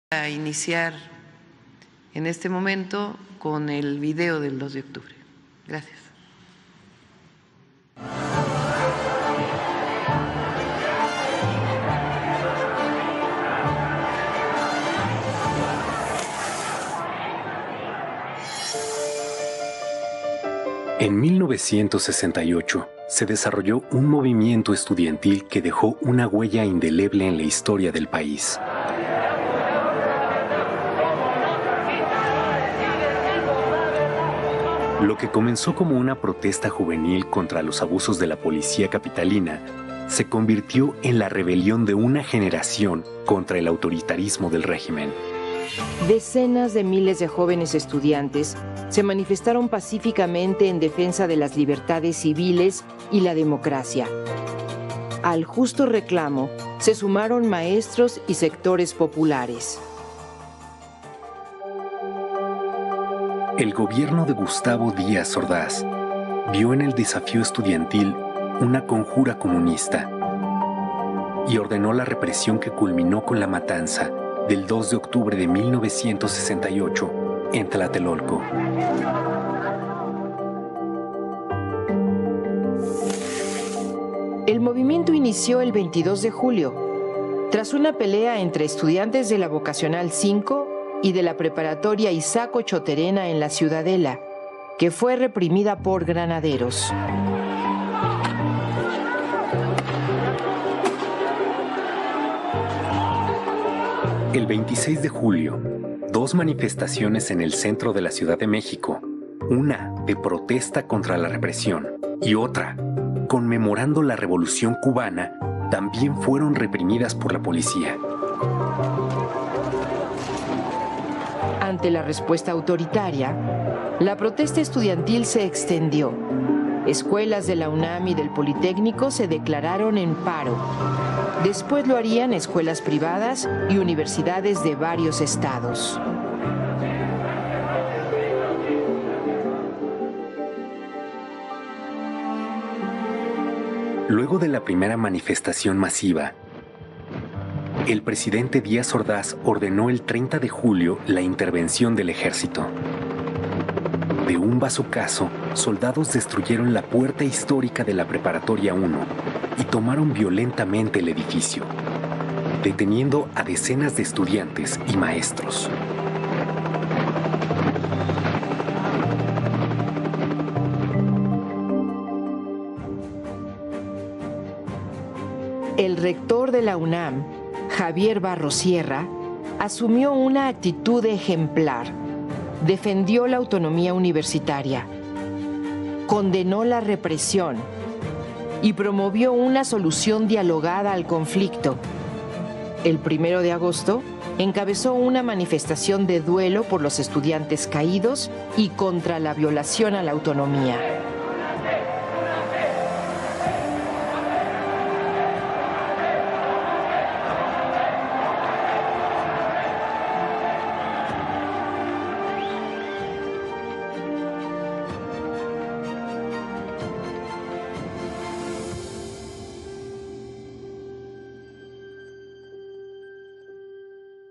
A iniciar en este momento con el video del 2 de octubre. Gracias. En 1968 se desarrolló un movimiento estudiantil que dejó una huella indeleble en la historia del país. Lo que comenzó como una protesta juvenil contra los abusos de la policía capitalina se convirtió en la rebelión de una generación contra el autoritarismo del régimen. Decenas de miles de jóvenes estudiantes se manifestaron pacíficamente en defensa de las libertades civiles y la democracia. Al justo reclamo se sumaron maestros y sectores populares. El gobierno de Gustavo Díaz Ordaz vio en el desafío estudiantil una conjura comunista y ordenó la represión que culminó con la matanza del 2 de octubre de 1968 en Tlatelolco. El movimiento inició el 22 de julio, tras una pelea entre estudiantes de la Vocacional 5 y de la preparatoria Isaac Ochoterena en la Ciudadela, que fue reprimida por granaderos. El 26 de julio, dos manifestaciones en el centro de la Ciudad de México, una de protesta contra la represión y otra conmemorando la Revolución Cubana, también fueron reprimidas por la policía. Ante la respuesta autoritaria, la protesta estudiantil se extendió. Escuelas de la UNAM y del Politécnico se declararon en paro. Después lo harían escuelas privadas y universidades de varios estados. Luego de la primera manifestación masiva, el presidente Díaz Ordaz ordenó el 30 de julio la intervención del ejército. De un bazucazo, soldados destruyeron la puerta histórica de la Preparatoria 1 y tomaron violentamente el edificio, deteniendo a decenas de estudiantes y maestros. El rector de la UNAM, Javier Barros Sierra, asumió una actitud ejemplar. Defendió la autonomía universitaria, condenó la represión y promovió una solución dialogada al conflicto. El 1 de agosto encabezó una manifestación de duelo por los estudiantes caídos y contra la violación a la autonomía.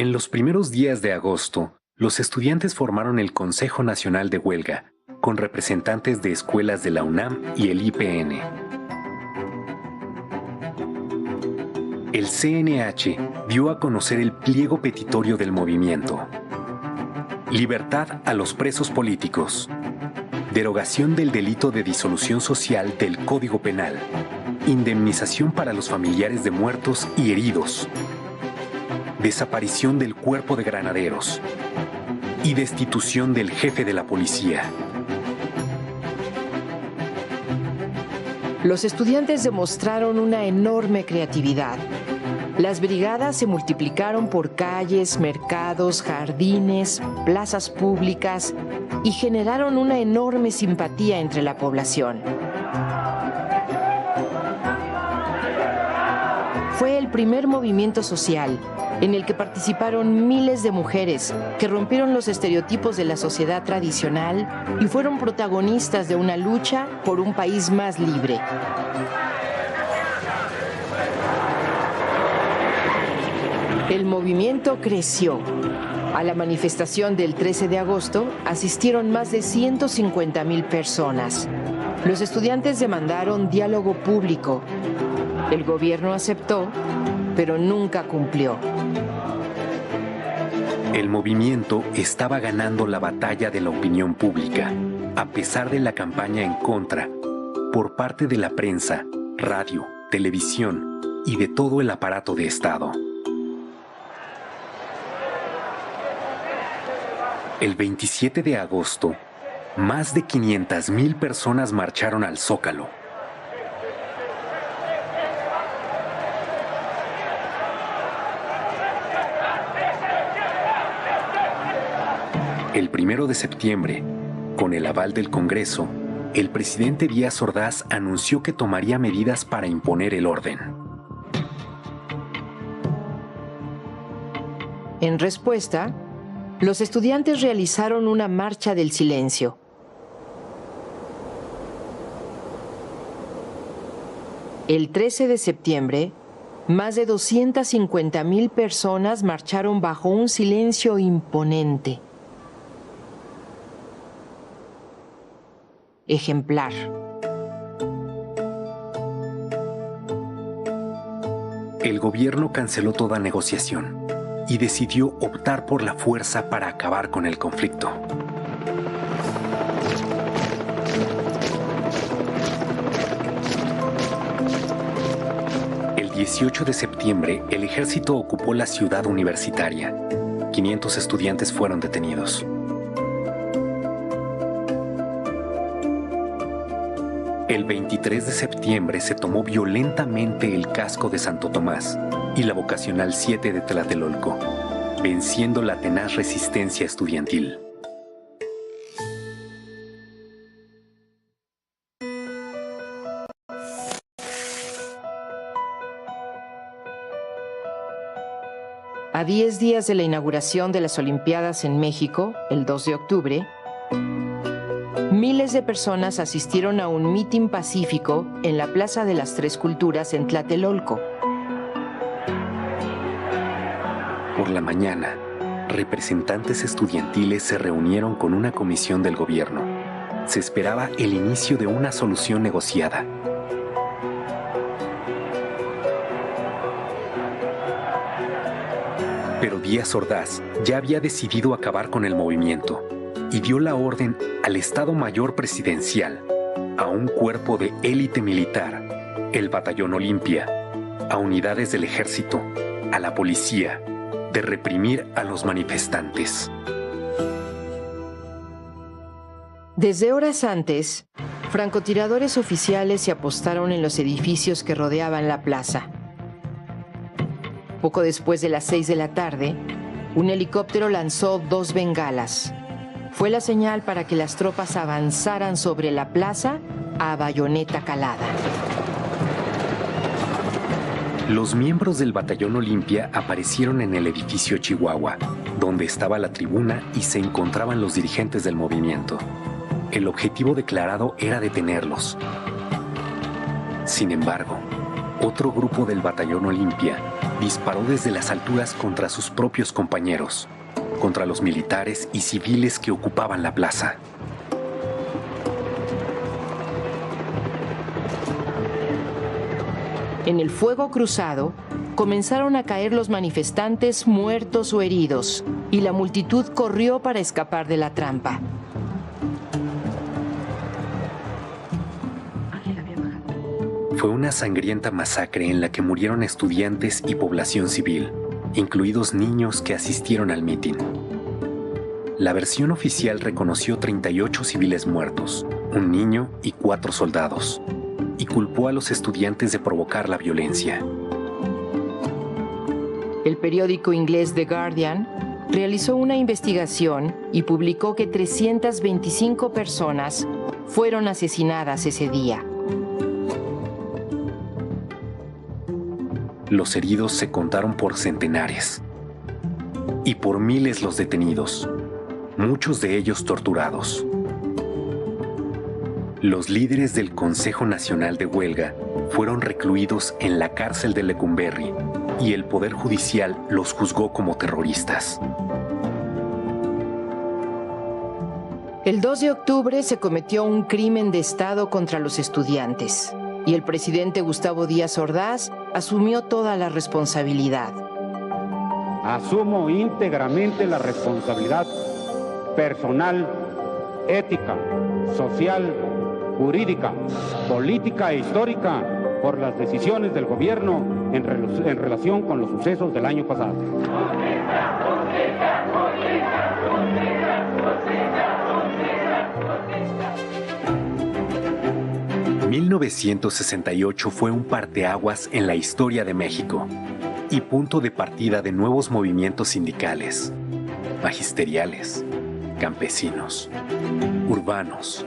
En los primeros días de agosto, los estudiantes formaron el Consejo Nacional de Huelga, con representantes de escuelas de la UNAM y el IPN. El CNH dio a conocer el pliego petitorio del movimiento. Libertad a los presos políticos. Derogación del delito de disolución social del Código Penal. Indemnización para los familiares de muertos y heridos. Desaparición del cuerpo de granaderos y destitución del jefe de la policía. Los estudiantes demostraron una enorme creatividad. Las brigadas se multiplicaron por calles, mercados, jardines, plazas públicas y generaron una enorme simpatía entre la población. Fue el primer movimiento social en el que participaron miles de mujeres que rompieron los estereotipos de la sociedad tradicional y fueron protagonistas de una lucha por un país más libre. El movimiento creció. A la manifestación del 13 de agosto asistieron más de 150,000 personas. Los estudiantes demandaron diálogo público. El gobierno aceptó, pero nunca cumplió. El movimiento estaba ganando la batalla de la opinión pública, a pesar de la campaña en contra, por parte de la prensa, radio, televisión y de todo el aparato de Estado. El 27 de agosto, más de 500,000 personas marcharon al Zócalo. El 1 de septiembre, con el aval del Congreso, el presidente Díaz Ordaz anunció que tomaría medidas para imponer el orden. En respuesta, los estudiantes realizaron una marcha del silencio. El 13 de septiembre, más de 250,000 personas marcharon bajo un silencio imponente. Ejemplar. El gobierno canceló toda negociación y decidió optar por la fuerza para acabar con el conflicto. El 18 de septiembre, el ejército ocupó la ciudad universitaria. 500 estudiantes fueron detenidos. El 23 de septiembre se tomó violentamente el casco de Santo Tomás y la Vocacional 7 de Tlatelolco, venciendo la tenaz resistencia estudiantil. A 10 días de la inauguración de las Olimpiadas en México, el 2 de octubre, miles de personas asistieron a un mitin pacífico en la Plaza de las Tres Culturas en Tlatelolco. Por la mañana, representantes estudiantiles se reunieron con una comisión del gobierno. Se esperaba el inicio de una solución negociada. Pero Díaz Ordaz ya había decidido acabar con el movimiento y dio la orden al Estado Mayor Presidencial, a un cuerpo de élite militar, el Batallón Olimpia, a unidades del ejército, a la policía, de reprimir a los manifestantes. Desde horas antes, francotiradores oficiales se apostaron en los edificios que rodeaban la plaza. Poco después de las 6 de la tarde, un helicóptero lanzó 2 bengalas. Fue la señal para que las tropas avanzaran sobre la plaza a bayoneta calada. Los miembros del Batallón Olimpia aparecieron en el edificio Chihuahua, donde estaba la tribuna y se encontraban los dirigentes del movimiento. El objetivo declarado era detenerlos. Sin embargo, otro grupo del Batallón Olimpia disparó desde las alturas contra sus propios compañeros, contra los militares y civiles que ocupaban la plaza. En el fuego cruzado, comenzaron a caer los manifestantes muertos o heridos, y la multitud corrió para escapar de la trampa. Fue una sangrienta masacre en la que murieron estudiantes y población civil, incluidos niños que asistieron al mitin. La versión oficial reconoció 38 civiles muertos, un niño y 4 soldados, y culpó a los estudiantes de provocar la violencia. El periódico inglés The Guardian realizó una investigación y publicó que 325 personas fueron asesinadas ese día. Los heridos se contaron por centenares y por miles los detenidos, muchos de ellos torturados. Los líderes del Consejo Nacional de Huelga fueron recluidos en la cárcel de Lecumberri, y el Poder Judicial los juzgó como terroristas. El 2 de octubre se cometió un crimen de Estado contra los estudiantes y el presidente Gustavo Díaz Ordaz asumió toda la responsabilidad. Asumo íntegramente la responsabilidad personal, ética, social, jurídica, política e histórica por las decisiones del gobierno en relación con los sucesos del año pasado. 1968 fue un parteaguas en la historia de México y punto de partida de nuevos movimientos sindicales, magisteriales, campesinos, urbanos,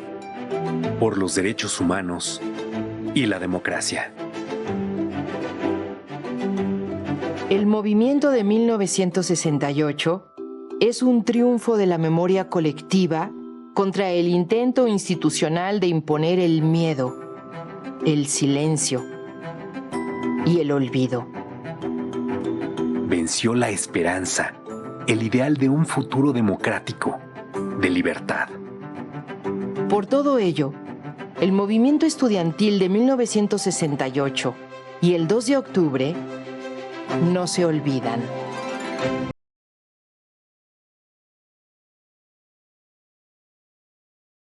por los derechos humanos y la democracia. El movimiento de 1968 es un triunfo de la memoria colectiva contra el intento institucional de imponer el miedo, el silencio y el olvido. Venció la esperanza, el ideal de un futuro democrático, de libertad. Por todo ello, el movimiento estudiantil de 1968 y el 2 de octubre no se olvidan.